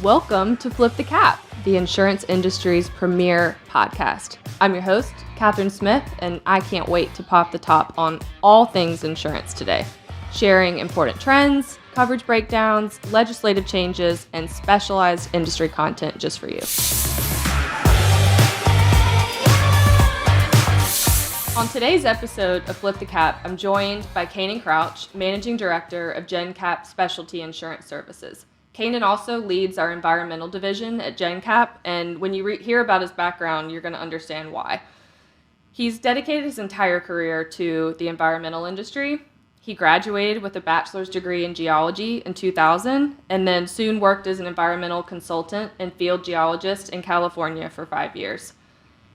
Welcome to Flip the Cap, the insurance industry's premier podcast. I'm your host, Kathryn Smith, and I can't wait to pop the top on all things insurance today, sharing important trends, coverage breakdowns, legislative changes, and specialized industry content just for you. On today's episode of Flip the Cap, I'm joined by Canaan Crouch, Managing Director of Jencap Specialty Insurance Services. Canaan also leads our environmental division at Jencap, and when you hear about his background, you're going to understand why. He's dedicated his entire career to the environmental industry. He graduated with a bachelor's degree in geology in 2000, and then soon worked as an environmental consultant and field geologist in California for 5 years.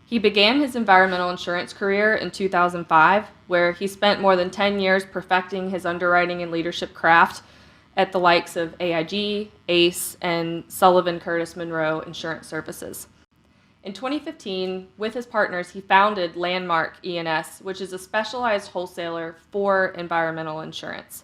He began his environmental insurance career in 2005, where he spent more than 10 years perfecting his underwriting and leadership craft at the likes of AIG, ACE, and Sullivan Curtis Monroe Insurance Services. In 2015, with his partners, he founded Landmark E&S, which is a specialized wholesaler for environmental insurance.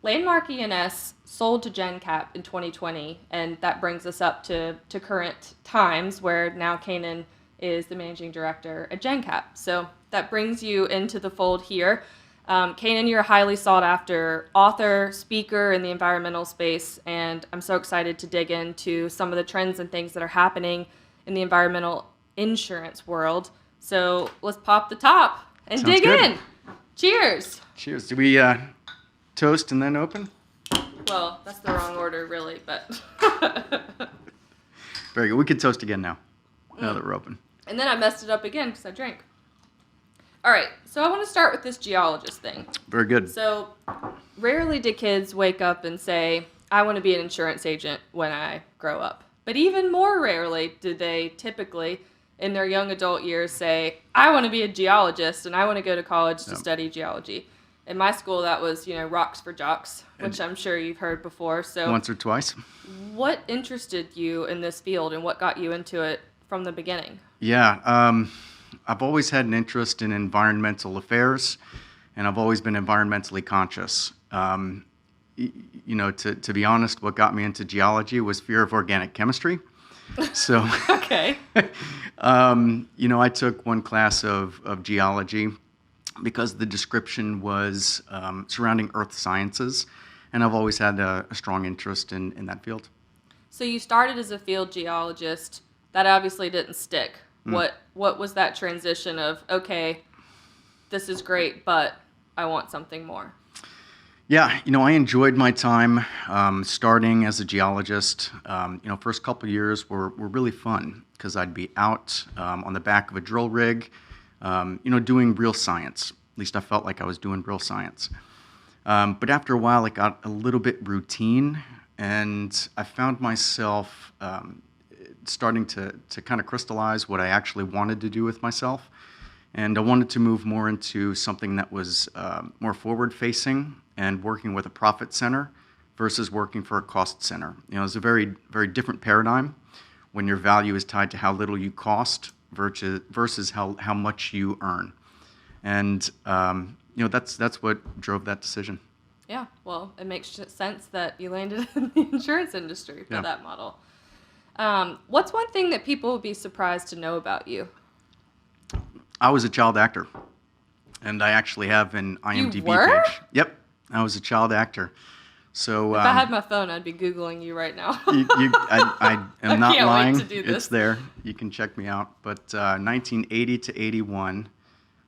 Landmark E&S sold to Jencap in 2020, and that brings us up to current times, where now Canaan is the managing director at Jencap. So that brings you into the fold here. Canaan, you're a highly sought after author, speaker in the environmental space, and I'm so excited to dig into some of the trends and things that are happening in the environmental insurance world. So let's pop the top and Sounds dig good. in. Cheers. Cheers. Do we toast and then open? Well, that's the wrong order, really, but. Very good. We can toast again now that we're open. And then I messed it up again because I drank. All right, so I want to start with this geologist thing. Very good. So rarely do kids wake up and say, I want to be an insurance agent when I grow up. But even more rarely do they typically, in their young adult years, say, I want to be a geologist and I want to go to college to study geology. In my school, that was, rocks for jocks, which I'm sure you've heard before. So Once or twice. what interested you in this field and what got you into it from the beginning? Yeah. I've always had an interest in environmental affairs, and I've always been environmentally conscious. To be honest, what got me into geology was fear of organic chemistry. So, Okay. I took one class of geology because the description was surrounding earth sciences, and I've always had a strong interest in that field. So you started as a field geologist. That obviously didn't stick. What was that transition of, okay, this is great, but I want something more? Yeah, I enjoyed my time starting as a geologist. First couple of years were really fun because I'd be out on the back of a drill rig, doing real science. At least I felt like I was doing real science. But after a while, it got a little bit routine, and I found myself starting to kind of crystallize what I actually wanted to do with myself. And I wanted to move more into something that was more forward-facing and working with a profit center versus working for a cost center. It's a very, very different paradigm when your value is tied to how little you cost versus how much you earn. And, that's what drove that decision. Yeah, well, it makes sense that you landed in the insurance industry for that model. What's one thing that people would be surprised to know about you? I was a child actor, and I actually have an IMDb You were? page. Yep, I was a child actor. So If I had my phone, I'd be Googling you right now. I am not can't wait lying. to do this. It's there. You can check me out. But 1980 to 81,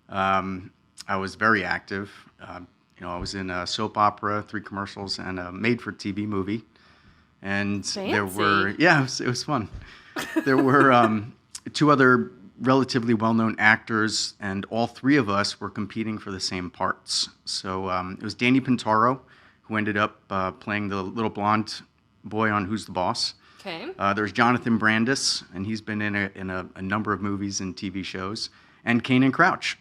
I was very active. I was in a soap opera, 3 commercials, and a made-for-TV movie. And there were, it was fun. There were 2 other relatively well-known actors, and all 3 of us were competing for the same parts. So it was Danny Pintaro, who ended up playing the little blonde boy on Who's the Boss. Okay. There's Jonathan Brandis, and he's been in a number of movies and TV shows, and Canaan Crouch.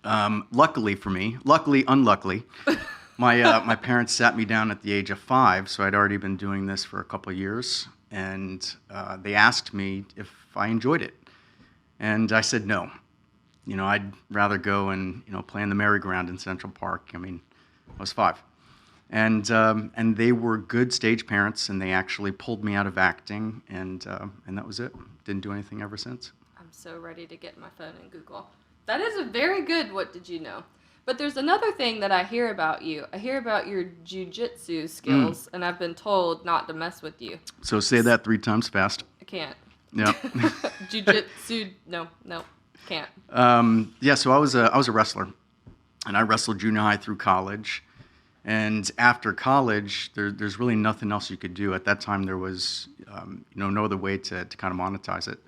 Luckily for me, unluckily, my parents sat me down at the age of 5, so I'd already been doing this for a couple of years, and they asked me if I enjoyed it. And I said no. I'd rather go and, play in the merry-go-round in Central Park. I was 5. And they were good stage parents, and they actually pulled me out of acting, and that was it. Didn't do anything ever since. I'm so ready to get my phone and Google. That is a very good what did you know? But there's another thing that I hear about you. I hear about your jujitsu skills, and I've been told not to mess with you. So say that 3 times fast. I can't. Yeah. Jujitsu, no, can't. Yeah. So I was a wrestler, and I wrestled junior high through college. And after college, there's really nothing else you could do. At that time, there was no other way to kind of monetize it.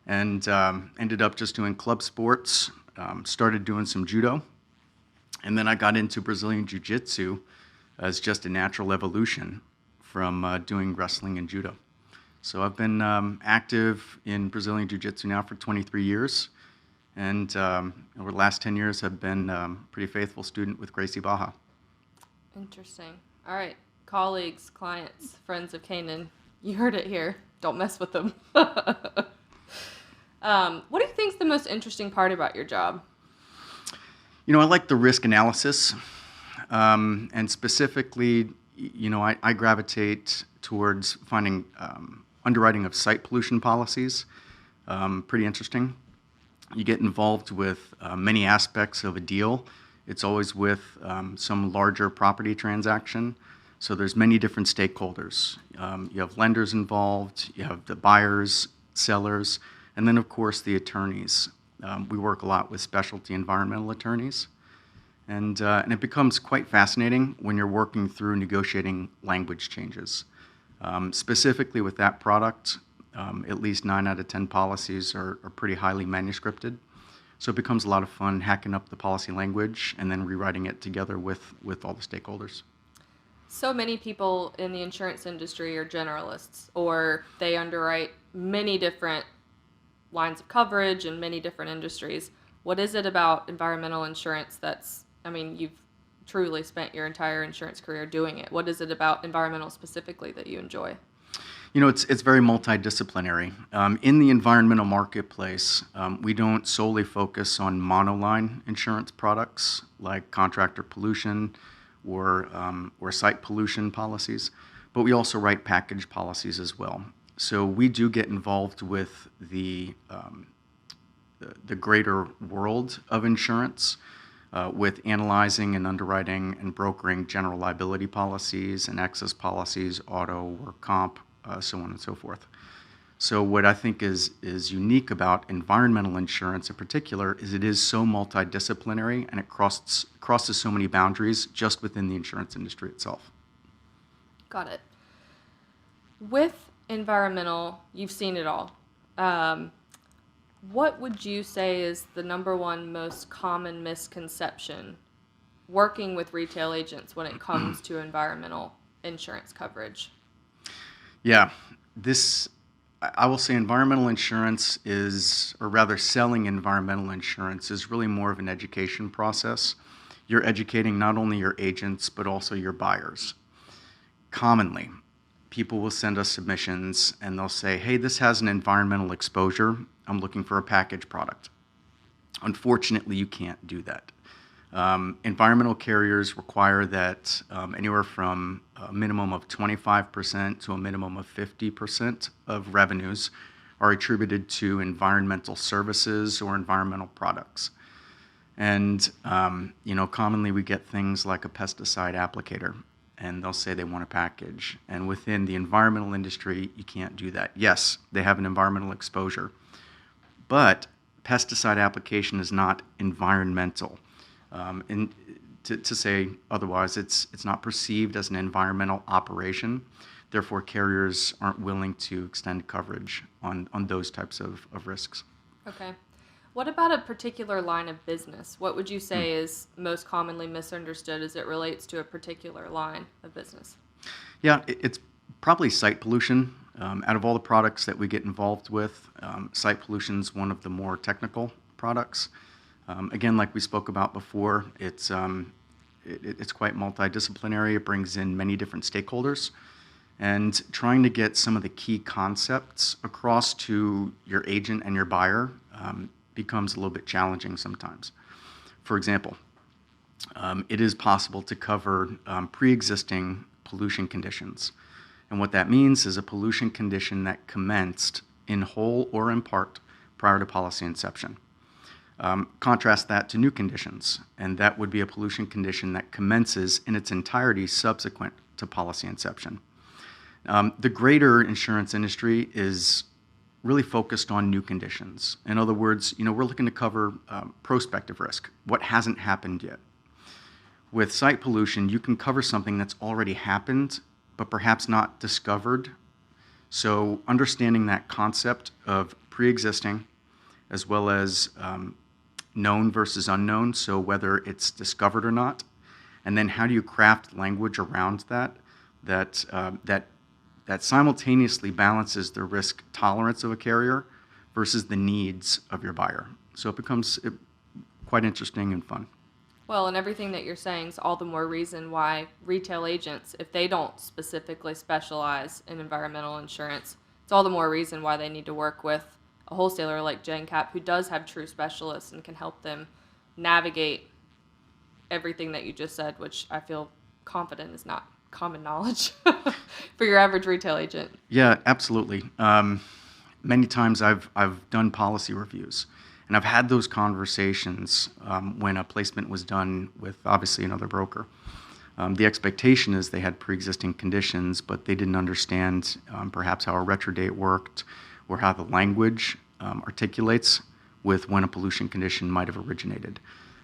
And ended up just doing club sports, started doing some judo. And then I got into Brazilian Jiu-Jitsu as just a natural evolution from doing wrestling and judo. So I've been active in Brazilian Jiu-Jitsu now for 23 years. And over the last 10 years, have been a pretty faithful student with Gracie Baja. Interesting. All right. Colleagues, clients, friends of Canaan, you heard it here. Don't mess with them. What do you think is the most interesting part about your job? I like the risk analysis, and specifically, I gravitate towards finding underwriting of site pollution policies. Pretty interesting. You get involved with many aspects of a deal. It's always with some larger property transaction. So there's many different stakeholders. You have lenders involved, you have the buyers, sellers, and then of course the attorneys. We work a lot with specialty environmental attorneys. And it becomes quite fascinating when you're working through negotiating language changes. Specifically with that product, at least 9 out of 10 policies are pretty highly manuscripted. So it becomes a lot of fun hacking up the policy language and then rewriting it together with all the stakeholders. So many people in the insurance industry are generalists, or they underwrite many different lines of coverage in many different industries. What is it about environmental insurance you've truly spent your entire insurance career doing it. What is it about environmental specifically that you enjoy? It's very multidisciplinary. In the environmental marketplace, we don't solely focus on monoline insurance products like contractor pollution or site pollution policies, but we also write package policies as well. So we do get involved with the greater world of insurance, with analyzing and underwriting and brokering general liability policies and excess policies, auto, work comp, so on and so forth. So what I think is unique about environmental insurance in particular is it is so multidisciplinary, and it crosses so many boundaries just within the insurance industry itself. Got it. With environmental, you've seen it all. What would you say is the number one most common misconception working with retail agents when it comes to environmental insurance coverage? Yeah, I will say environmental insurance selling environmental insurance is really more of an education process. You're educating not only your agents, but also your buyers. Commonly, people will send us submissions and they'll say, hey, this has an environmental exposure. I'm looking for a package product. Unfortunately, you can't do that. Environmental carriers require that anywhere from a minimum of 25% to a minimum of 50% of revenues are attributed to environmental services or environmental products. And, commonly we get things like a pesticide applicator, and they'll say they want a package. And within the environmental industry, you can't do that. Yes, they have an environmental exposure, but pesticide application is not environmental. And to say otherwise, it's not perceived as an environmental operation. Therefore, carriers aren't willing to extend coverage on those types of risks. Okay. What about a particular line of business? What would you say is most commonly misunderstood as it relates to a particular line of business? Yeah, it's probably site pollution. Out of all the products that we get involved with, site pollution is one of the more technical products. Again, like we spoke about before, it's quite multidisciplinary. It brings in many different stakeholders. And trying to get some of the key concepts across to your agent and your buyer becomes a little bit challenging sometimes. For example, it is possible to cover pre-existing pollution conditions. And what that means is a pollution condition that commenced in whole or in part prior to policy inception. Contrast that to new conditions, and that would be a pollution condition that commences in its entirety subsequent to policy inception. The greater insurance industry is really focused on new conditions. In other words, we're looking to cover prospective risk, what hasn't happened yet. With site pollution, you can cover something that's already happened, but perhaps not discovered. So understanding that concept of pre-existing as well as known versus unknown, so whether it's discovered or not, and then how do you craft language around that simultaneously balances the risk tolerance of a carrier versus the needs of your buyer. So it becomes quite interesting and fun. Well, and everything that you're saying is all the more reason why retail agents, if they don't specifically specialize in environmental insurance, it's all the more reason why they need to work with a wholesaler like Jencap, who does have true specialists and can help them navigate everything that you just said, which I feel confident is not common knowledge for your average retail agent. Yeah, absolutely. Many times I've done policy reviews, and I've had those conversations when a placement was done with obviously another broker. The expectation is they had pre-existing conditions, but they didn't understand perhaps how a retro date worked or how the language articulates with when a pollution condition might have originated.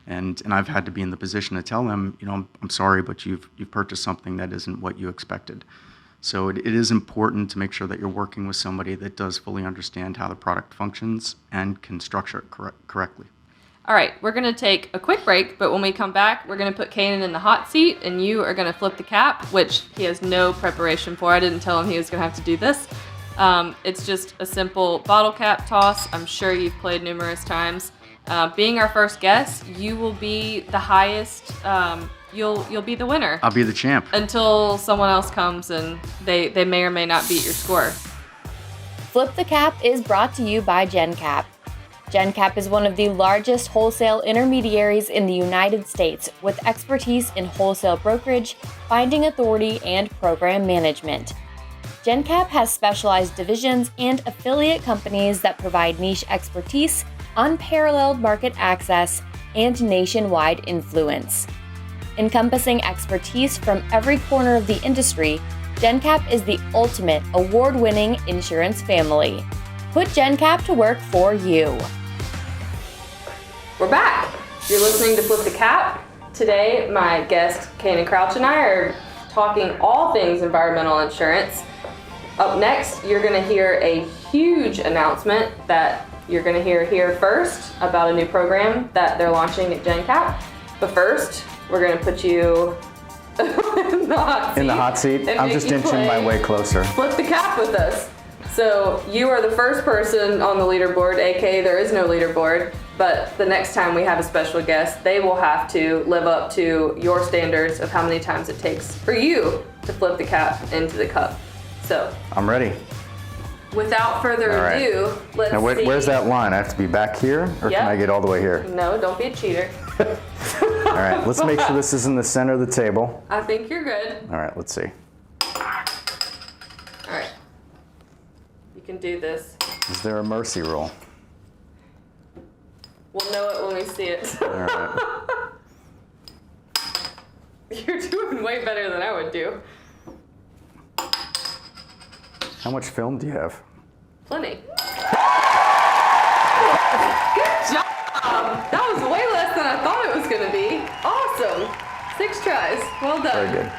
And I've had to be in the position to tell them, I'm sorry, but you've purchased something that isn't what you expected. So it is important to make sure that you're working with somebody that does fully understand how the product functions and can structure it correctly. All right, we're going to take a quick break, but when we come back, we're going to put Canaan in the hot seat, and you are going to flip the cap, which he has no preparation for. I didn't tell him he was going to have to do this. It's just a simple bottle cap toss. I'm sure you've played numerous times. Being our first guest, you will be the highest. You'll be the winner. I'll be the champ until someone else comes and they may or may not beat your score. Flip the Cap is brought to you by Jencap. Jencap is one of the largest wholesale intermediaries in the United States, with expertise in wholesale brokerage, binding authority, and program management. Jencap has specialized divisions and affiliate companies that provide niche expertise, unparalleled market access, and nationwide influence. Encompassing expertise from every corner of the industry, Jencap is the ultimate award-winning insurance family. Put Jencap to work for you. We're back. You're listening to Flip the Cap. Today, my guest, Canaan Crouch, and I are talking all things environmental insurance. Up next, you're going to hear a huge announcement that you're going to hear here first about a new program that they're launching at Jencap. But first, we're going to put you in the hot seat. In the hot seat? I'm just inching my way closer. Flip the cap with us. So you are the first person on the leaderboard, aka there is no leaderboard, but the next time we have a special guest, they will have to live up to your standards of how many times it takes for you to flip the cap into the cup. So I'm ready. Without further ado, let's now, see. Where's that line? I have to be back here, or can I get all the way here? No, don't be a cheater. All right, let's make sure this is in the center of the table. I think you're good. All right, let's see. All right. You can do this. Is there a mercy rule? We'll know it when we see it. All right. You're doing way better than I would do. How much film do you have? Plenty. Good job! That was way less than I thought it was going to be. Awesome. 6 tries. Well done. Very good.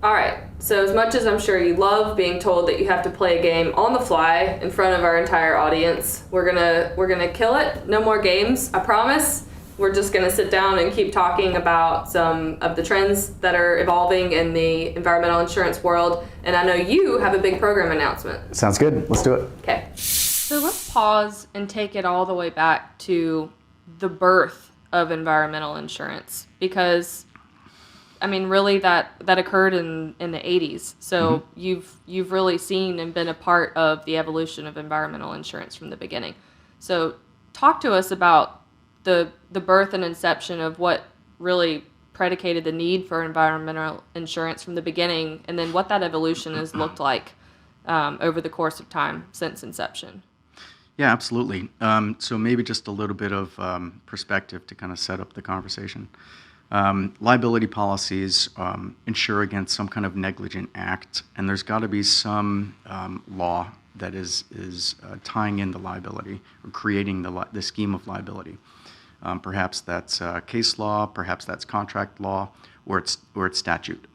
All right. So as much as I'm sure you love being told that you have to play a game on the fly in front of our entire audience, we're gonna kill it. No more games. I promise. We're just gonna sit down and keep talking about some of the trends that are evolving in the environmental insurance world. And I know you have a big program announcement. Sounds good. Let's do it. Okay. So let's pause and take it all the way back to the birth of environmental insurance, because I mean, really that occurred in the 80s. So you've really seen and been a part of the evolution of environmental insurance from the beginning. So talk to us about the birth and inception of what really predicated the need for environmental insurance from the beginning, and then what that evolution has looked like over the course of time since inception. Yeah, absolutely. So maybe just a little bit of perspective to kind of set up the conversation. Liability policies insure against some kind of negligent act, and there's got to be some law that is tying in the liability or creating the scheme of liability. Perhaps that's case law, perhaps that's contract law, or it's statute.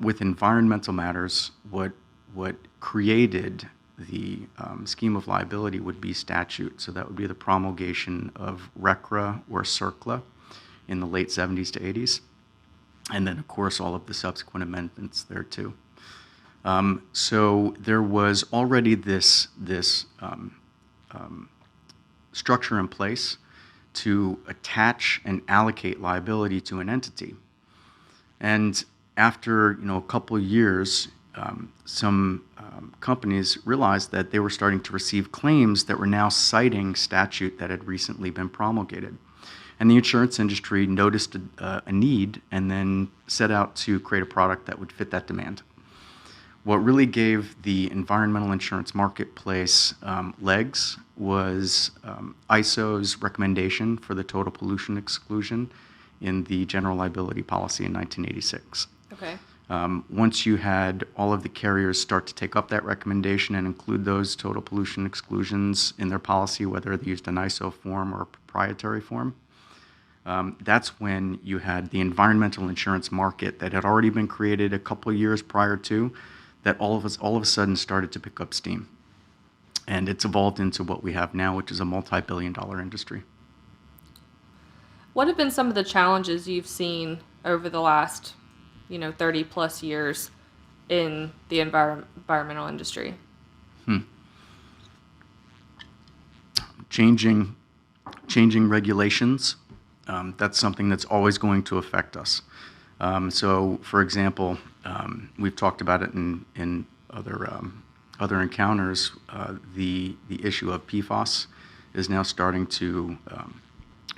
With environmental matters, what created the scheme of liability would be statute. So that would be the promulgation of RCRA or CERCLA in the late 70s to 80s. And then, of course, all of the subsequent amendments there, too. So there was already this structure in place to attach and allocate liability to an entity. And after a couple of years, some companies realized that they were starting to receive claims that were now citing statute that had recently been promulgated. And the insurance industry noticed a need and then set out to create a product that would fit that demand. What really gave the environmental insurance marketplace legs was ISO's recommendation for the total pollution exclusion in the general liability policy in 1986. Okay. Once you had all of the carriers start to take up that recommendation and include those total pollution exclusions in their policy, whether they used an ISO form or a proprietary form, that's when you had the environmental insurance market that had already been created a couple of years prior to, that all of a sudden started to pick up steam. And it's evolved into what we have now, which is a multi-billion-dollar industry. What have been some of the challenges you've seen over the last 30 plus years in the environmental industry? Changing regulations, that's something that's always going to affect us. So, for example, we've talked about it in other encounters. The issue of PFAS is now starting to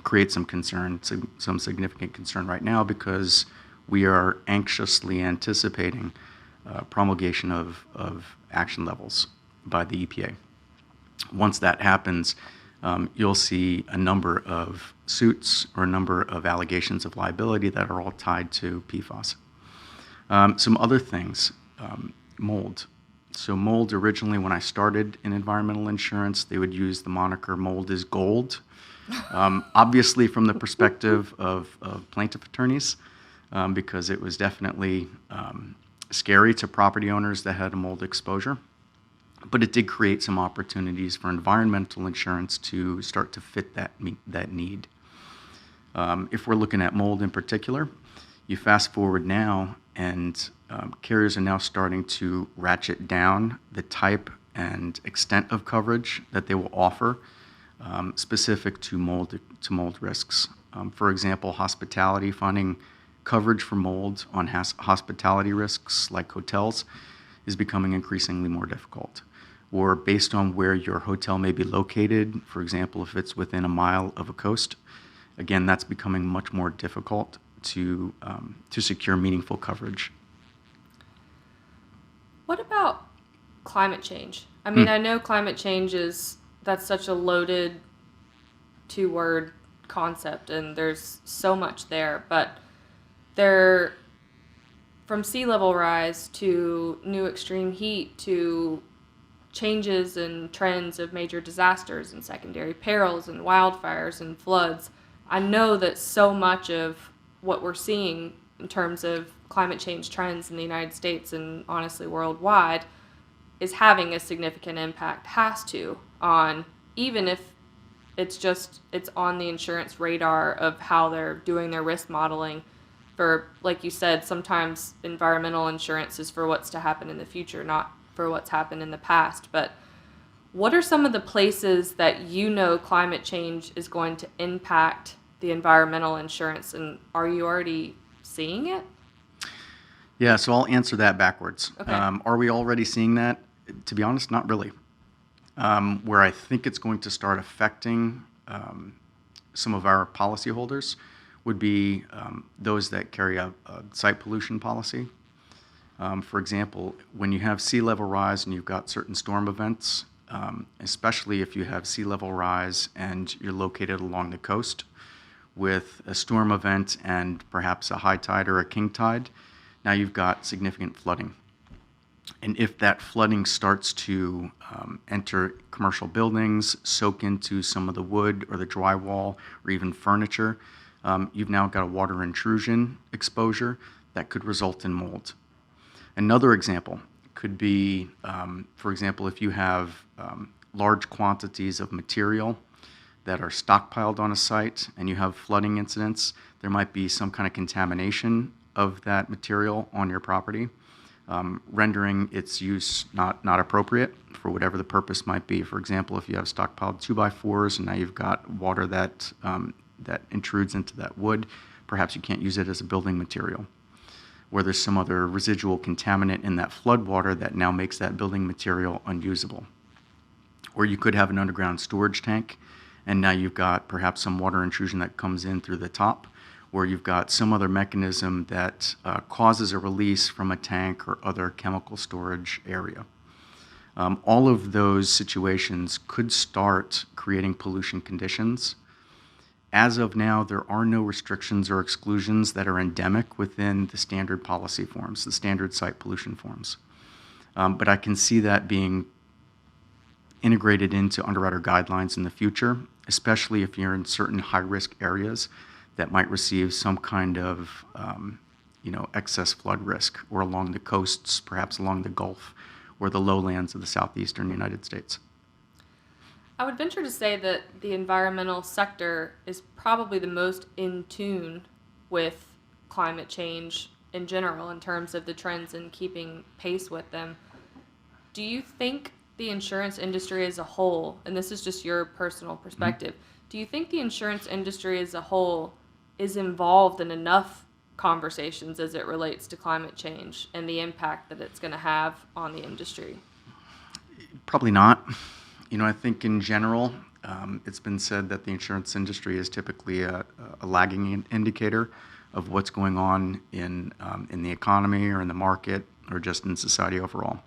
create some concern, some significant concern right now, because we are anxiously anticipating promulgation of action levels by the EPA. Once that happens, you'll see a number of suits or a number of allegations of liability that are all tied to PFAS. Some other things, mold. So mold, originally when I started in environmental insurance, they would use the moniker mold is gold. Obviously from the perspective of plaintiff attorneys, because it was definitely scary to property owners that had a mold exposure. But it did create some opportunities for environmental insurance to start to fit that need. If we're looking at mold in particular, you fast forward now, and carriers are now starting to ratchet down the type and extent of coverage that they will offer specific to mold risks. For example, hospitality, finding coverage for mold on hospitality risks like hotels is becoming increasingly more difficult. Or based on where your hotel may be located, for example, if it's within a mile of a coast, again, that's becoming much more difficult to secure meaningful coverage. What about climate change? I mean, I know climate change that's such a loaded two-word concept, and there's so much there, but from sea level rise to new extreme heat to changes and trends of major disasters and secondary perils and wildfires and floods. I know that so much of what we're seeing in terms of climate change trends in the United States and honestly worldwide is having a significant impact, has to, on, even if it's on the insurance radar of how they're doing their risk modeling. For, like you said, sometimes environmental insurance is for what's to happen in the future, not for what's happened in the past. But what are some of the places that climate change is going to impact the environmental insurance, and are you already seeing it? Yeah, so I'll answer that backwards. Okay. Are we already seeing that? To be honest, not really. Where I think it's going to start affecting some of our policyholders would be those that carry a site pollution policy. For example, when you have sea level rise and you've got certain storm events, especially if you have sea level rise and you're located along the coast with a storm event and perhaps a high tide or a king tide, now you've got significant flooding. And if that flooding starts to enter commercial buildings, soak into some of the wood or the drywall or even furniture, you've now got a water intrusion exposure that could result in mold. Another example could be, for example, if you have large quantities of material that are stockpiled on a site and you have flooding incidents, there might be some kind of contamination of that material on your property, rendering its use not appropriate for whatever the purpose might be. For example, if you have stockpiled 2x4s and now you've got water that intrudes into that wood, perhaps you can't use it as a building material. Or there's some other residual contaminant in that flood water that now makes that building material unusable. Or you could have an underground storage tank, and now you've got perhaps some water intrusion that comes in through the top, or you've got some other mechanism that causes a release from a tank or other chemical storage area. All of those situations could start creating pollution conditions. As of now, there are no restrictions or exclusions that are endemic within the standard policy forms, the standard site pollution forms. But I can see that being integrated into underwriter guidelines in the future, especially if you're in certain high-risk areas that might receive some kind of excess flood risk, or along the coasts, perhaps along the Gulf, or the lowlands of the southeastern United States. I would venture to say that the environmental sector is probably the most in tune with climate change in general in terms of the trends and keeping pace with them. Do you think the insurance industry as a whole, and this is just your personal perspective, do you think the insurance industry as a whole is involved in enough conversations as it relates to climate change and the impact that it's going to have on the industry? Probably not. I think in general, it's been said that the insurance industry is typically a lagging indicator of what's going on in the economy or in the market or just in society overall.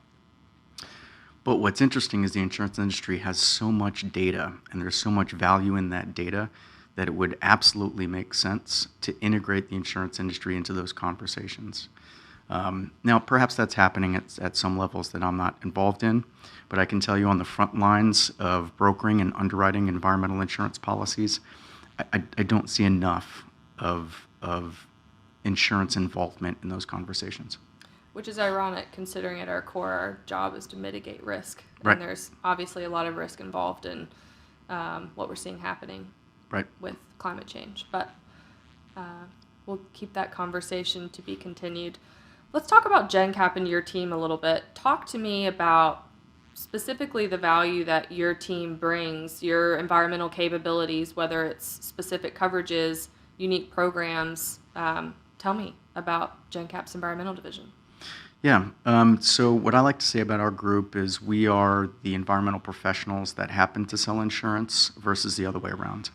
But what's interesting is the insurance industry has so much data, and there's so much value in that data, that it would absolutely make sense to integrate the insurance industry into those conversations. Now, perhaps that's happening at some levels that I'm not involved in, but I can tell you on the front lines of brokering and underwriting environmental insurance policies, I don't see enough of insurance involvement in those conversations. Which is ironic, considering at our core, our job is to mitigate risk. Right. And there's obviously a lot of risk involved in what we're seeing happening with climate change. But we'll keep that conversation to be continued. Let's talk about Jencap and your team a little bit. Talk to me about specifically the value that your team brings, your environmental capabilities, whether it's specific coverages, unique programs. Tell me about Jencap's environmental division. Yeah, so what I like to say about our group is we are the environmental professionals that happen to sell insurance versus the other way around.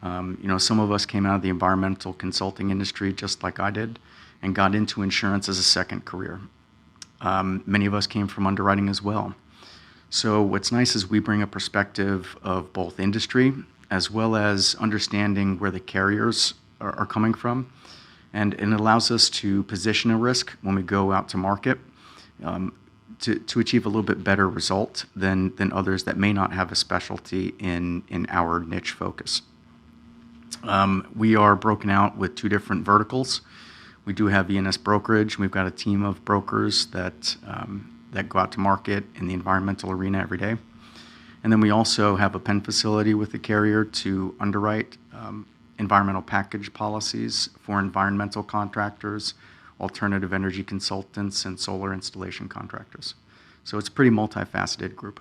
Some of us came out of the environmental consulting industry just like I did and got into insurance as a second career. Many of us came from underwriting as well. So what's nice is we bring a perspective of both industry as well as understanding where the carriers are coming from. And it allows us to position a risk when we go out to market to achieve a little bit better result than others that may not have a specialty in our niche focus. We are broken out with two different verticals. We do have E&S brokerage. We've got a team of brokers that go out to market in the environmental arena every day. And then we also have a pen facility with the carrier to underwrite environmental package policies for environmental contractors, alternative energy consultants, and solar installation contractors. So it's a pretty multifaceted group.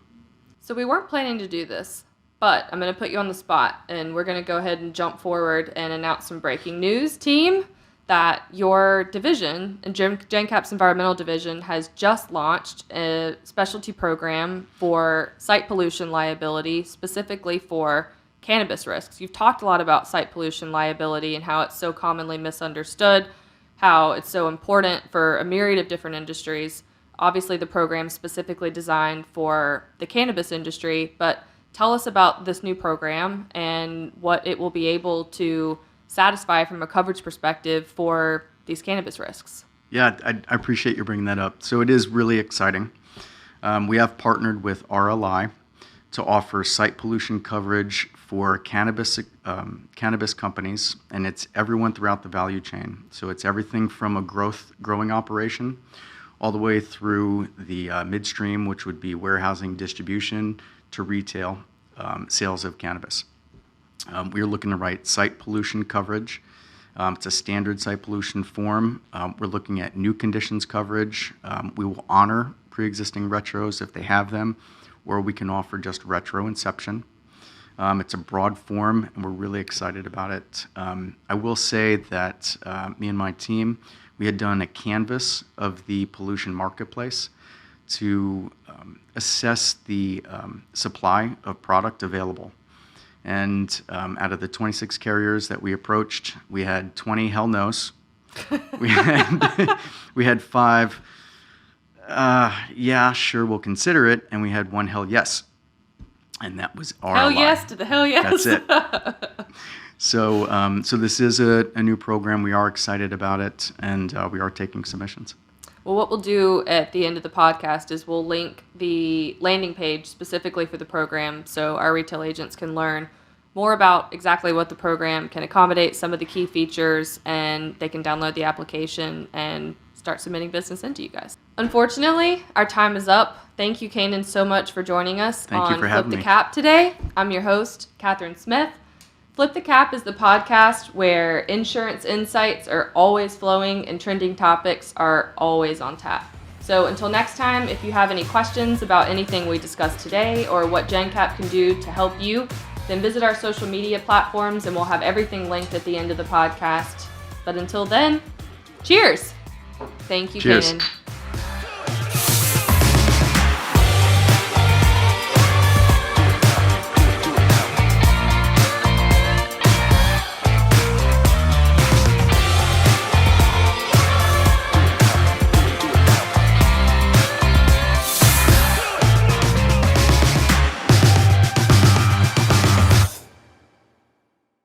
So we weren't planning to do this, but I'm going to put you on the spot, and we're going to go ahead and jump forward and announce some breaking news, team, that your division, Jencap's environmental division, has just launched a specialty program for site pollution liability, specifically for cannabis risks. You've talked a lot about site pollution liability and how it's so commonly misunderstood, how it's so important for a myriad of different industries. Obviously, the program's specifically designed for the cannabis industry, but tell us about this new program and what it will be able to satisfy from a coverage perspective for these cannabis risks. Yeah, I appreciate you bringing that up. So it is really exciting. We have partnered with RLI to offer site pollution coverage for cannabis companies, and it's everyone throughout the value chain. So it's everything from a growing operation all the way through the midstream, which would be warehousing, distribution, to retail sales of cannabis. We are looking to write site pollution coverage. It's a standard site pollution form. We're looking at new conditions coverage. We will honor pre-existing retros if they have them, or we can offer just retro inception. It's a broad form, and we're really excited about it. I will say that me and my team, we had done a canvas of the pollution marketplace to assess the supply of product available. And out of the 26 carriers that we approached, we had 20 hell no's. we had 5, yeah, sure, we'll consider it, and we had 1 hell yes. And that was RLI. Hell yes to the hell yes. That's it. So this is a new program. We are excited about it, and we are taking submissions. Well, what we'll do at the end of the podcast is we'll link the landing page specifically for the program so our retail agents can learn more about exactly what the program can accommodate, some of the key features, and they can download the application and start submitting business into you guys. Unfortunately, our time is up. Thank you, Canaan, so much for joining us on Flip the Cap today. I'm your host, Kathryn Smith. Flip the Cap is the podcast where insurance insights are always flowing and trending topics are always on tap. So until next time, if you have any questions about anything we discussed today or what Jencap can do to help you, then visit our social media platforms and we'll have everything linked at the end of the podcast. But until then, cheers! Thank you, Cheers. Canaan.